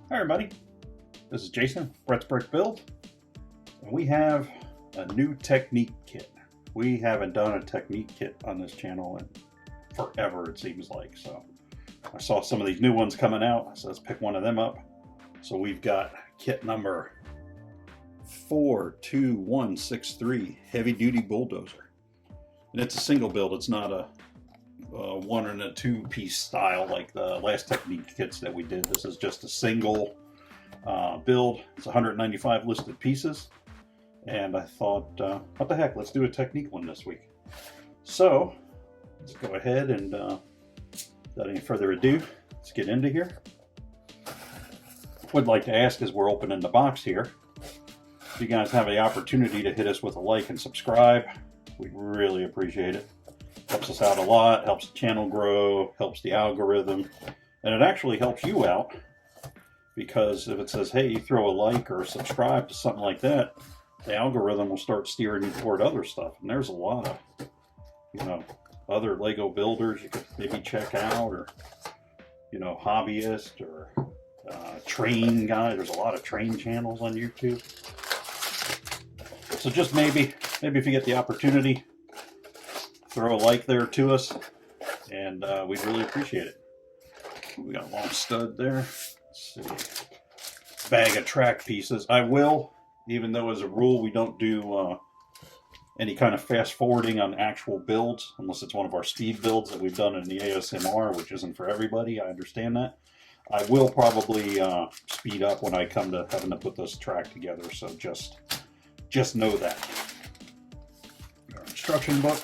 Hi everybody, this is Jason, Brett's Brick Build, and we have a new Technic kit. We haven't done a Technic kit on this channel in forever, it seems like. So I saw some of these new ones coming out, so let's pick one of them up. So we've got kit number 42163 Heavy Duty Bulldozer. And it's a single build, it's not a one and a two piece style like the last Technic kits that we did. This is just a single build. It's 195 listed pieces, and I thought, what the heck, let's do a Technic one this week. So let's go ahead and without any further ado, let's get into here. What I'd like to ask as we're opening the box here, if you guys have the opportunity to hit us with a like and subscribe, we'd really appreciate it. Helps us out a lot, helps the channel grow, helps the algorithm, and it actually helps you out, because if it says, hey, you throw a like or subscribe to something like that, the algorithm will start steering you toward other stuff. And there's a lot of, other Lego builders you could maybe check out, or, hobbyist, or train guy. There's a lot of train channels on YouTube. So just maybe if you get the opportunity, throw a like there to us, and we'd really appreciate it. We got a long stud there. Let's see. Bag of track pieces. I will, even though as a rule we don't do any kind of fast forwarding on actual builds, unless it's one of our speed builds that we've done in the ASMR, which isn't for everybody. I understand that. I will probably speed up when I come to having to put this track together, so just know that. Our instruction book.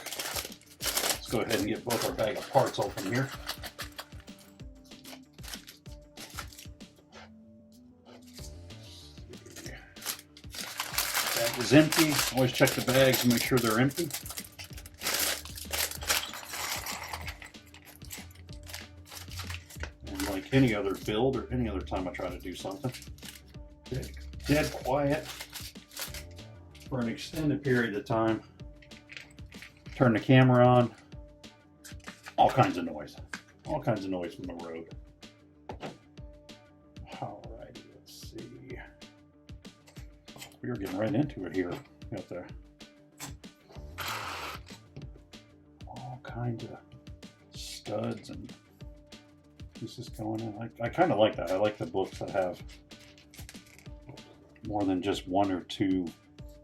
Let's go ahead and get both our bag of parts open here. Bag is empty. Always check the bags and make sure they're empty. And like any other build or any other time I try to do something, dead quiet for an extended period of time. Turn the camera on. All kinds of noise from the road. Alrighty, let's see. We're getting right into it here. Got the all kinds of studs and pieces going in. I kind of like that. I like the books that have more than just one or two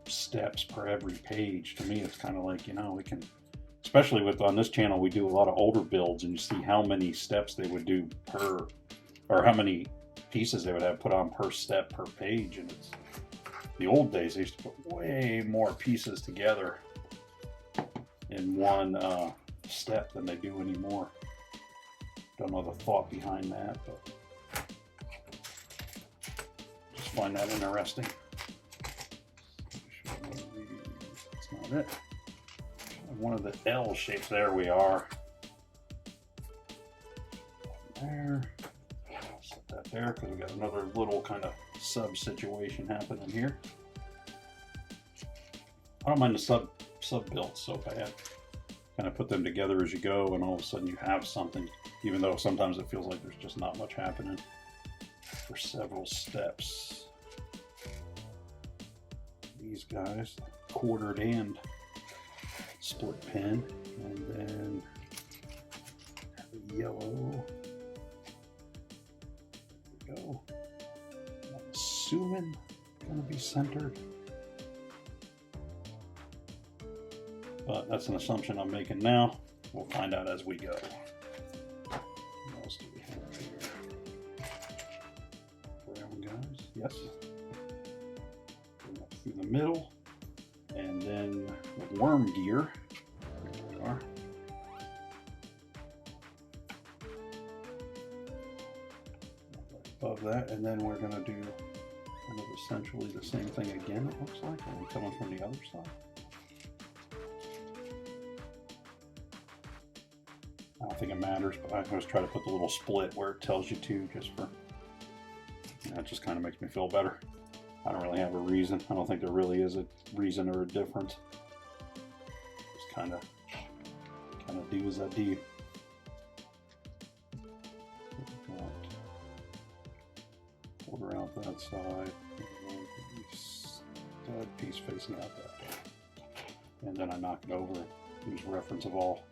steps per every page. To me, it's kind of like, we can, especially on this channel, we do a lot of older builds, and you see how many steps they would do per, or how many pieces they would have put on per step per page. And it's the old days, they used to put way more pieces together in one step than they do anymore. Don't know the thought behind that, but just find that interesting. That's not it. One of the L shapes. There we are. There. Set that there because we got another little kind of sub situation happening here. I don't mind the sub builds so bad. Kind of put them together as you go, and all of a sudden you have something, even though sometimes it feels like there's just not much happening for several steps. These guys, quartered and split pin, and then the yellow. There we go. I'm assuming going to be centered, but that's an assumption I'm making now. We'll find out as we go. What else do we have here? Brown guys, yes. Going up through the middle. And then with worm gear, there we are. Above that, and then we're going to do kind of essentially the same thing again, it looks like, and we're coming from the other side. I don't think it matters, but I always try to put the little split where it tells you to, just for, it just kind of makes me feel better. I don't really have a reason. I don't think there really is a reason or a difference. Just kind of do as I do. quarter out that side, and the stud piece facing out that way. And then I knock it over, use reference of all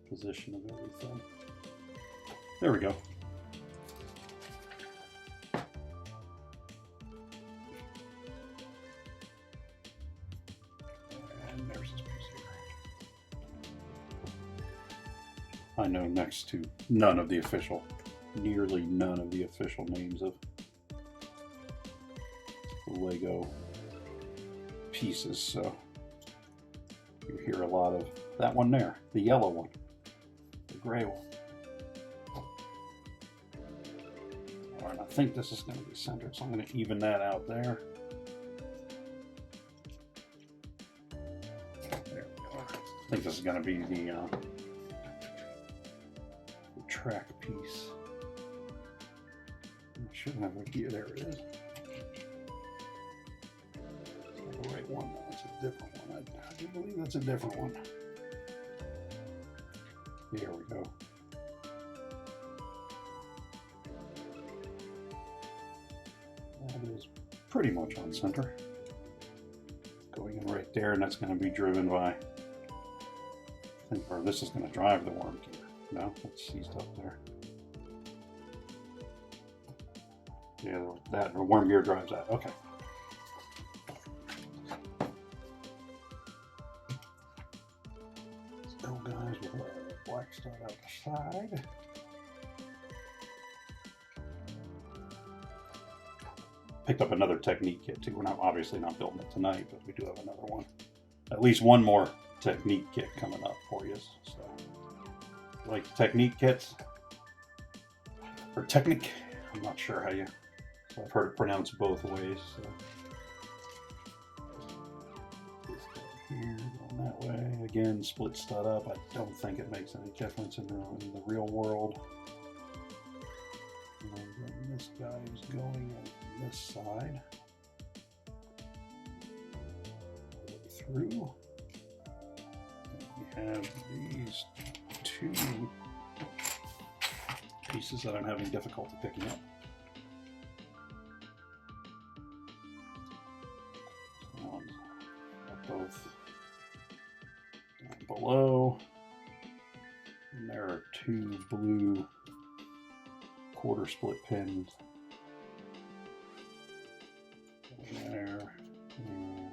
position of everything. There we go. And there's this piece here. I know next to none of the official, nearly none of the official names of the Lego pieces, so you hear a lot of that one there, the yellow one, the gray one. All right, I think this is going to be centered, so I'm going to even that out there. There we go. I think this is going to be the track piece. I shouldn't have it here. There it is. It's not the right one, though. It's a different one. I do believe that's a different one. Here we go. That is pretty much on center. Going in right there, and that's going to be driven by, I think, or this is going to drive the worm gear. No, it's seized up there. Yeah, that worm gear drives that. Okay. Let's go, guys, with a black stud out the side. Picked up another Technic kit too. We're not obviously not building it tonight, but we do have another one. At least one more Technic kit coming up for you. So, like Technic kits or Technic, I'm not sure how you. So I've heard it pronounced both ways. So. This guy here going that way. Again, split stud up. I don't think it makes any difference in the real world. And then this guy is going on this side. Through. We have these two pieces that I'm having difficulty picking up. Both down below, and there are two blue quarter split pins there, and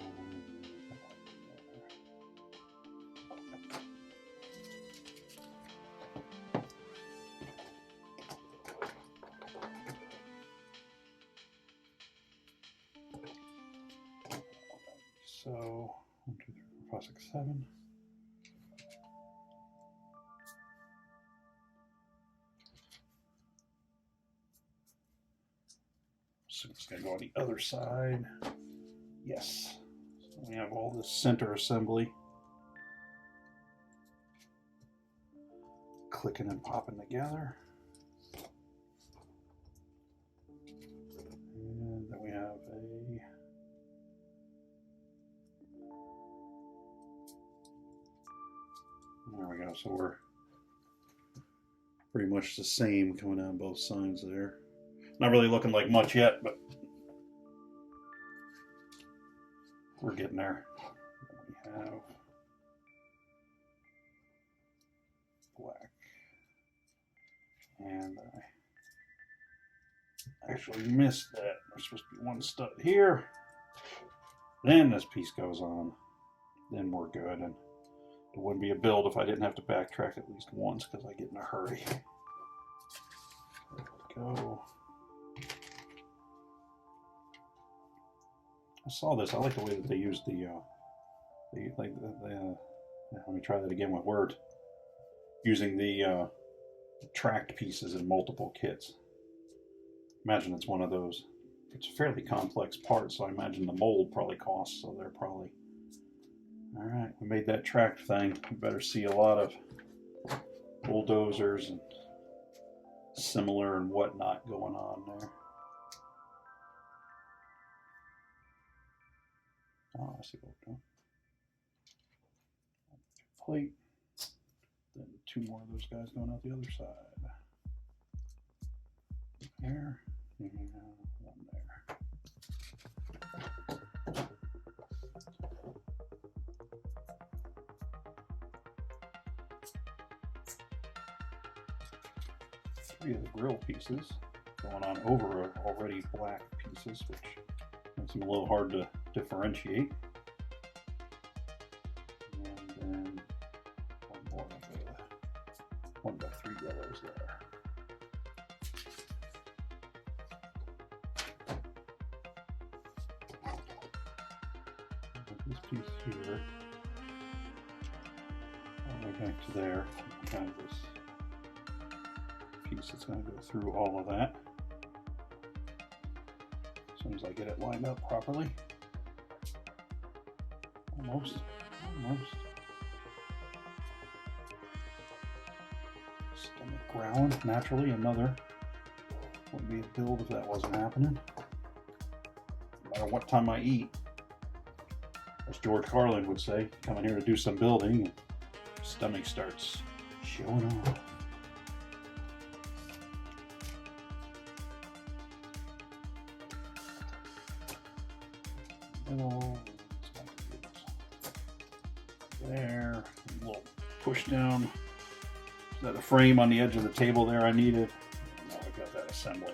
so 1, 2, 3, 4, 5, 6, 7. So it's going to go on the other side. Yes. So we have all this center assembly clicking and popping together. And then we have a there we go. So we're pretty much the same coming down both sides there. Not really looking like much yet, but we're getting there. We have black. And I actually missed that. There's supposed to be one stud here. Then this piece goes on. Then we're good. And it wouldn't be a build if I didn't have to backtrack at least once because I get in a hurry. There we go. I saw this. I like the way that they used the let me try that again with word. Using the tracked pieces in multiple kits. Imagine it's one of those. It's a fairly complex part, so I imagine the mold probably costs, so they're probably... All right, we made that tracked thing. We better see a lot of bulldozers and similar and whatnot going on there. Oh, I see what we're doing. Plate. Then two more of those guys going out the other side. There. And 3 of the grill pieces going on over already black pieces, which makes them a little hard to differentiate. And then one more of the 1x3 yellows there. This piece here, all the way back to there, kind of this piece that's going to go through all of that. As soon as I get it lined up properly. Almost. Stomach growling naturally. Another wouldn't be a build if that wasn't happening. No matter what time I eat, as George Carlin would say, come in here to do some building, and stomach starts showing off. There, a little push down. Is that a frame on the edge of the table there I needed? Now I've got that assembly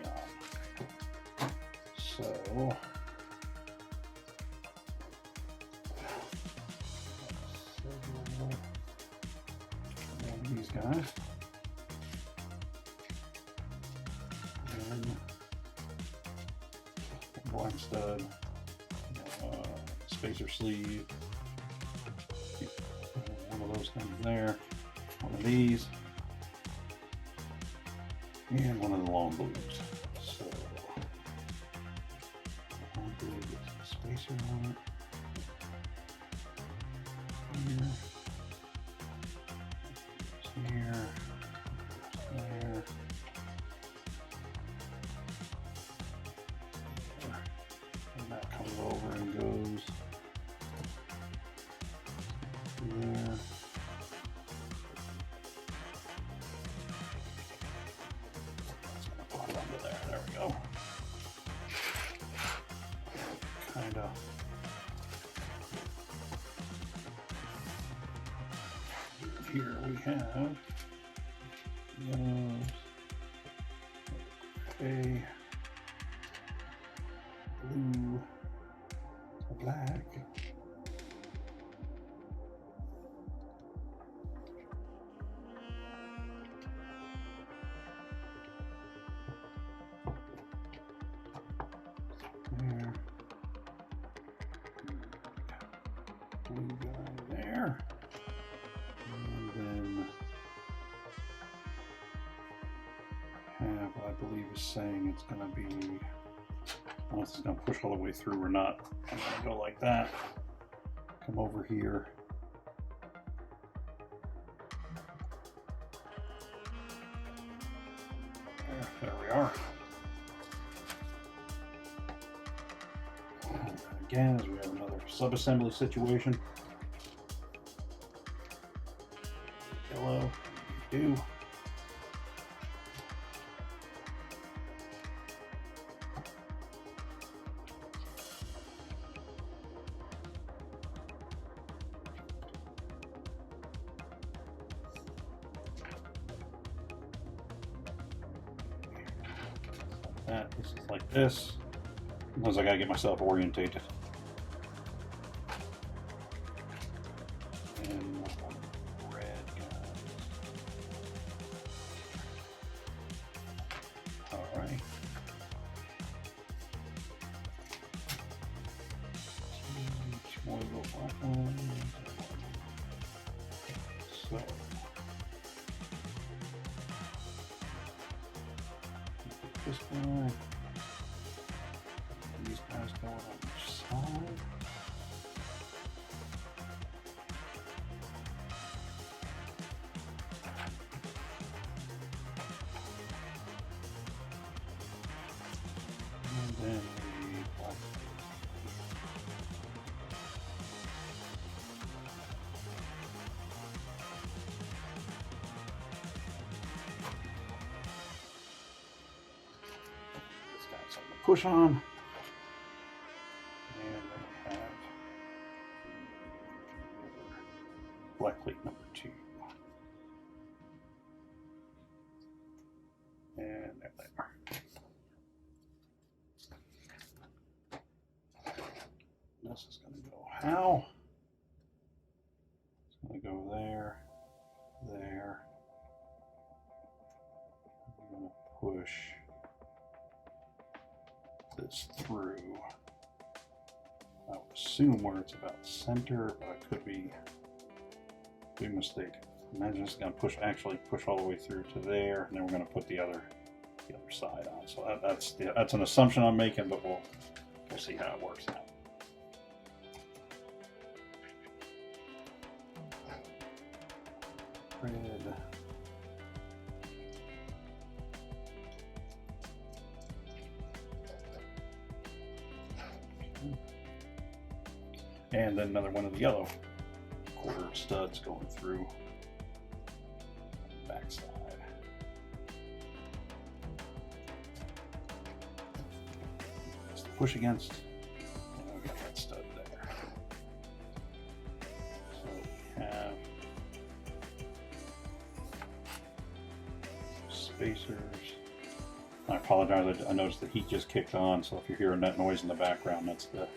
on. So these guys. And black stud, spacer sleeve, one of those things there, one of these, and one of the long blues. So long blue gets the spacer on it. Here, there, and that comes over and goes there. That's going to pop under there. There we go. Kind of. Here we have yellows, gray, blue, black, there, blue guy there. What I believe is saying it's going to be, I don't know if it's going to push all the way through or not. I'm going to go like that, come over here. There we are. And again, as we have another sub-assembly situation. Yellow, do. This is like this. Sometimes I gotta get myself orientated. And red guys. Alright. Each more little black ones. So. This guy. These guys go on each side. And then the black. This guy's something to push on. And then we have black plate number 2. And this is going to go how? It's going to go there, there. I'm going to push this through. I would assume where it's about center, but I could be mistaken. Imagine it's going to push all the way through to there, and then we're going to put the other side on. So that's an assumption I'm making, but we'll see how it works out. Red. And then another one of the yellow quarter studs going through the back side. That's the push against, and we got that stud there. So we have spacers. I apologize, I noticed the heat just kicked on, so if you're hearing that noise in the background, that's the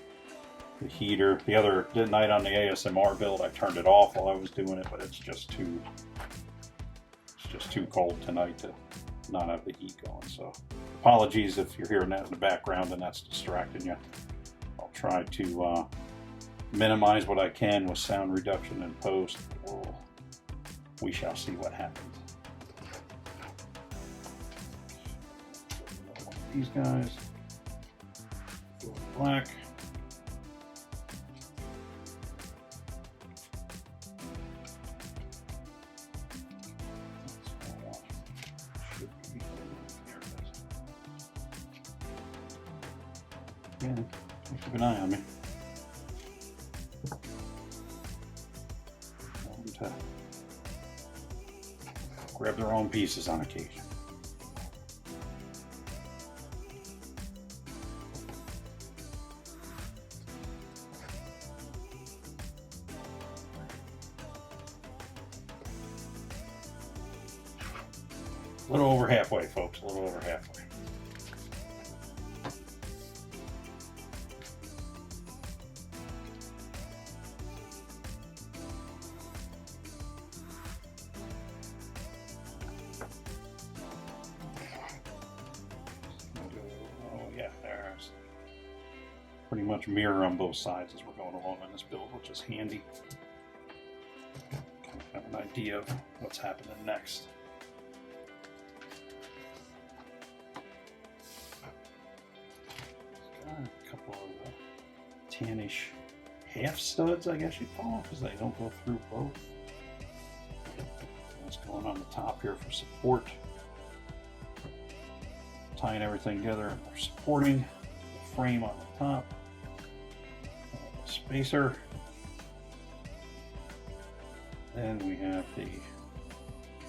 heater. The other night on the ASMR build, I turned it off while I was doing it, but it's just too cold tonight to not have the heat going. So apologies if you're hearing that in the background and that's distracting you. I'll try to minimize what I can with sound reduction in post. We shall see what happens. One of these guys, black. Yeah, keep an eye on me. To grab the wrong pieces on occasion. A little over halfway, folks, a little over halfway. Pretty much mirror on both sides as we're going along on this build, which is handy. Kind of have an idea of what's happening next. Got a couple of tannish half studs, I guess you'd call them, because they don't go through both. What's going on the top here for support. Tying everything together, we're supporting the frame on the top. Spacer, and we have the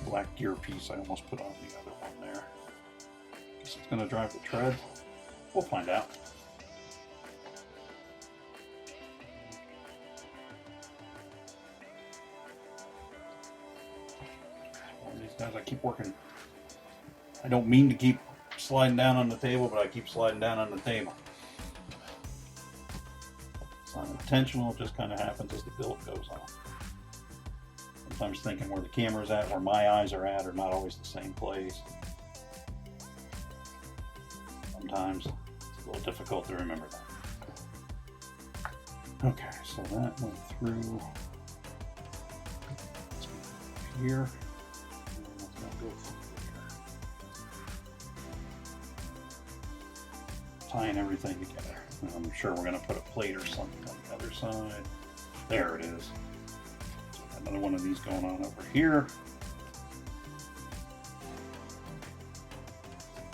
black gear piece I almost put on the other one there. Guess it's going to drive the tread. We'll find out. One of these guys I keep working. I don't mean to keep sliding down on the table, but I keep sliding down on the table. It's not intentional, it just kind of happens as the build goes on. Sometimes thinking where the camera's at, where my eyes are at, are not always the same place. Sometimes it's a little difficult to remember that. Okay, so that went through here. And then it's going to go through there. Tying everything together. I'm sure we're going to put a plate or something on the other side. There it is. So another one of these going on over here.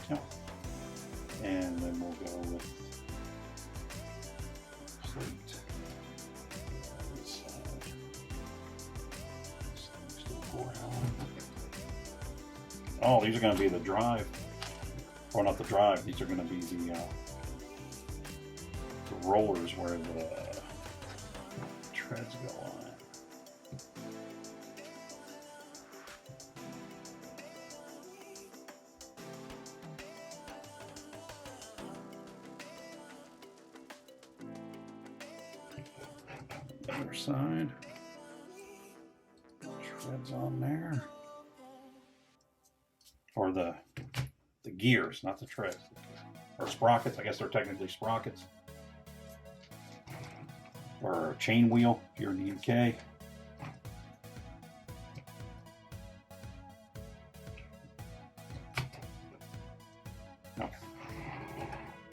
Yep. And then we'll go with plate. This side. Still go around. Oh, these are going to be the drive. Or not the drive, these are going to be the rollers where the treads go on. Other side. Treads on there. Or the gears, not the treads. Or sprockets. I guess they're technically sprockets. Or a chain wheel if you're in the UK. Okay.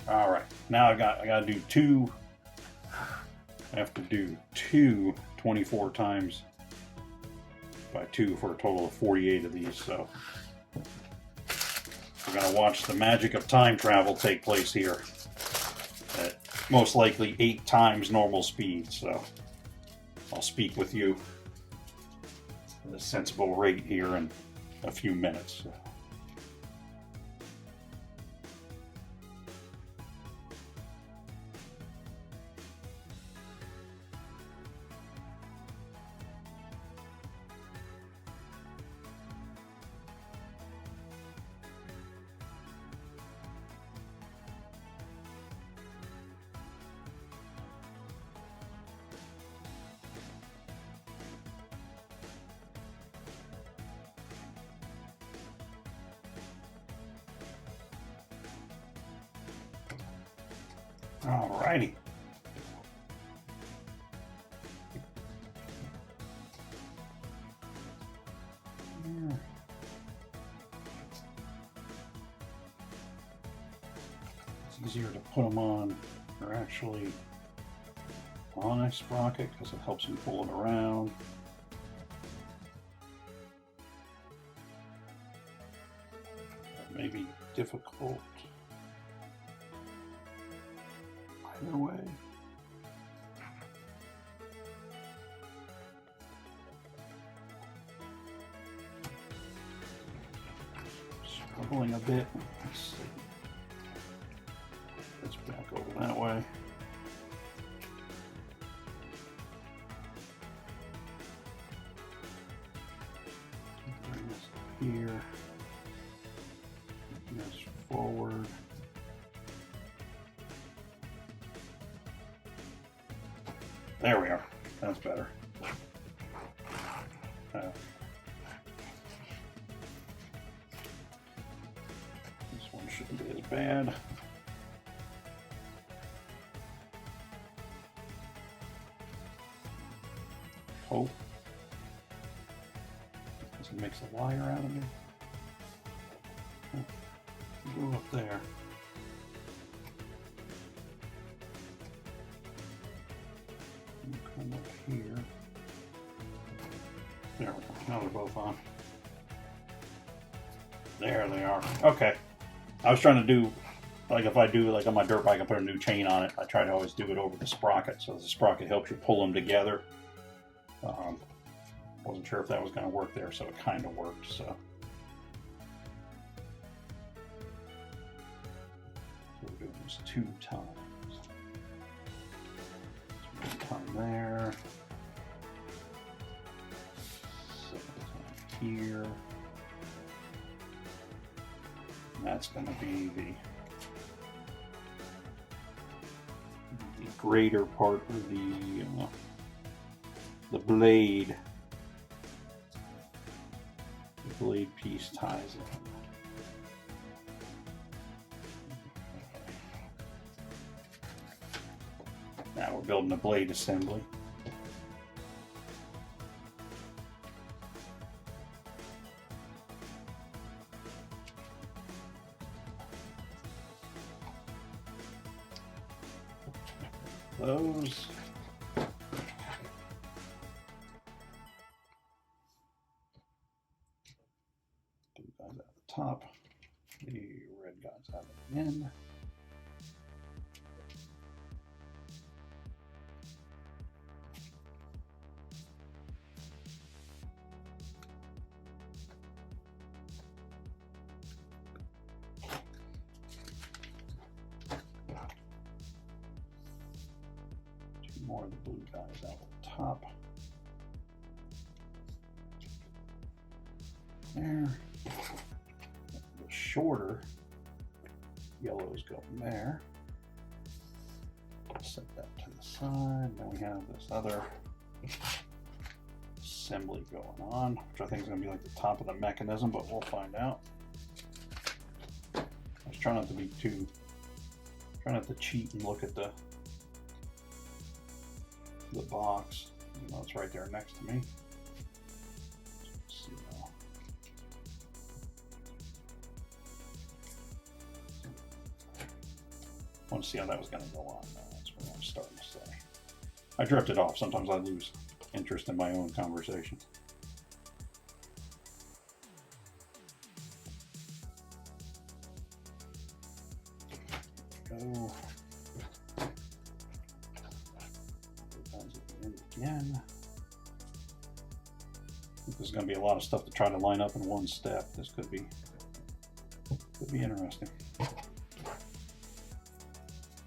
All right. Now I got to do two. I have to do two 24 times by 2 for a total of 48 of these. So we're going to watch the magic of time travel take place here at most likely 8 times normal speed. So I'll speak with you at a sensible rate here in a few minutes. Alrighty. It's easier to put them on. They're actually on a sprocket because it helps you pull it around. That may be difficult. Either way. Struggling a bit. Let's see. Let's back over that way. Bring this here. Bring this forward. There we are. That's better. This one shouldn't be as bad. Hope. This makes a liar out of me. Go up there. Come up here. There we go. Now they're both on. There they are. Okay. I was trying to do, like if I do like on my dirt bike, I put a new chain on it. I try to always do it over the sprocket, so the sprocket helps you pull them together. Wasn't sure if that was going to work there, so it kind of worked. So we're doing this 2 times. One time there. Second time here. And that's going to be the greater part of the blade. The blade piece ties it. Now we're building a blade assembly. Those. Blue guys at the top, the red guys out at the end. More of the blue guys out at the top. There. The shorter yellows go there. Set that to the side. Then we have this other assembly going on, which I think is going to be like the top of the mechanism, but we'll find out. I was trying not to be too, trying not to cheat and look at the box. You know, it's right there next to me. Let's see now. I want to see how that was going to go on. That's what I'm starting to say. I drifted off. Sometimes I lose interest in my own conversation. Go. Again. There's going to be a lot of stuff to try to line up in one step. This could be interesting.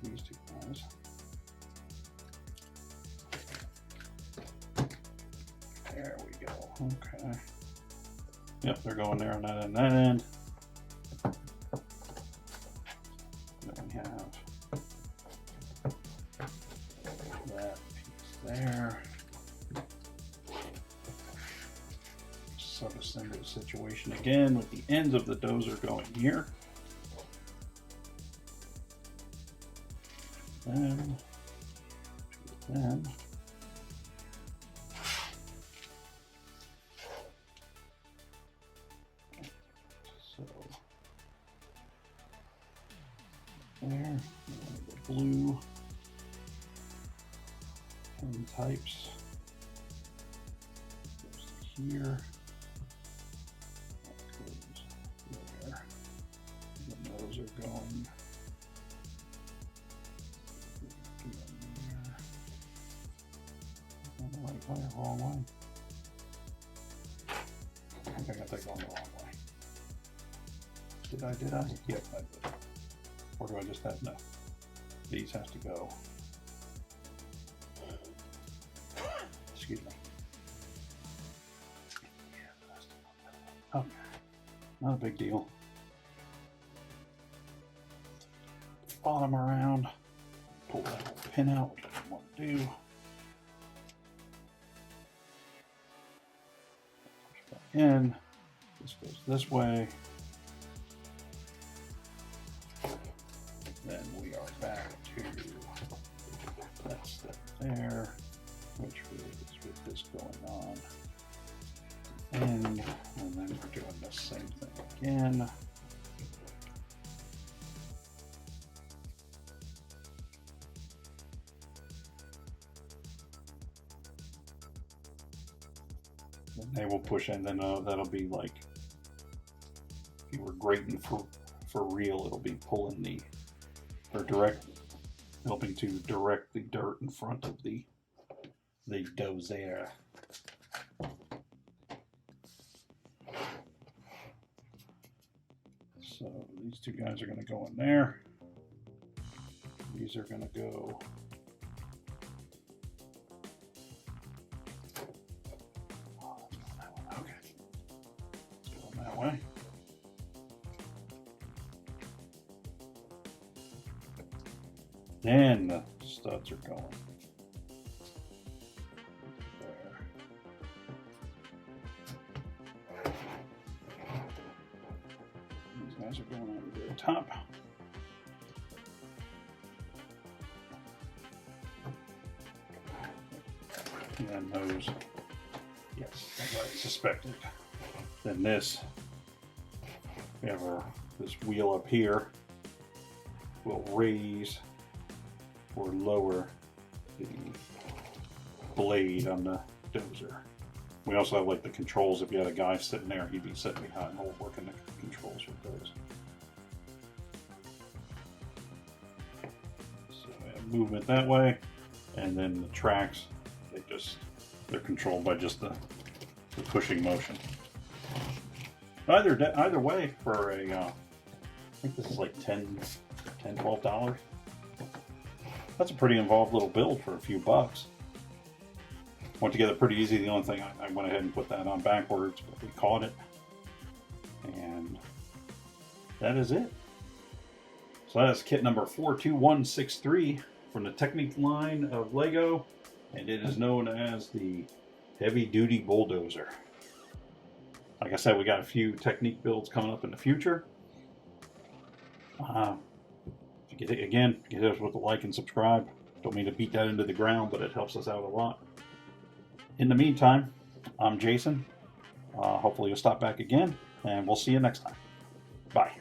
These two guys. There we go. Okay. Yep, they're going there on that end. That end. Then we have that piece there. Sub-assembly situation again with the ends of the dozer going here. Then, so there, the blue pen types goes here, that goes there, and those are going. Right way or wrong way? I think I got that going the wrong way. Did I? Yep, I did. Or do I just have no? These has to go. Excuse me. Okay, not a big deal. Bottom around. Pull that whole pin out, which I want to do. In, this goes this way, then we are back to that step there, which is with this going on, and then we're doing the same thing again. They will push in, then that'll be like, if you were grating for real, it'll be pulling the, or helping to direct the dirt in front of the dozer. So these two guys are going to go in there. These are going to go. Way. Then the studs are going there. These guys are going over the top. And those, yes, as I suspected. Then this. We have this wheel up here will raise or lower the blade on the dozer. We also have like the controls. If you had a guy sitting there, he'd be sitting behind the working the controls with those. So we have movement that way, and then the tracks, they're controlled by just the pushing motion. Either way, for a, I think this is like $12. That's a pretty involved little build for a few bucks. Went together pretty easy. The only thing, I went ahead and put that on backwards, but we caught it. And that is it. So that's kit number 42163 from the Technic line of Lego. and it is known as the Heavy Duty Bulldozer. Like I said, we got a few Technic builds coming up in the future. Get us with a like and subscribe. Don't mean to beat that into the ground, but it helps us out a lot. In the meantime, I'm Jason. Hopefully you'll stop back again, and we'll see you next time. Bye.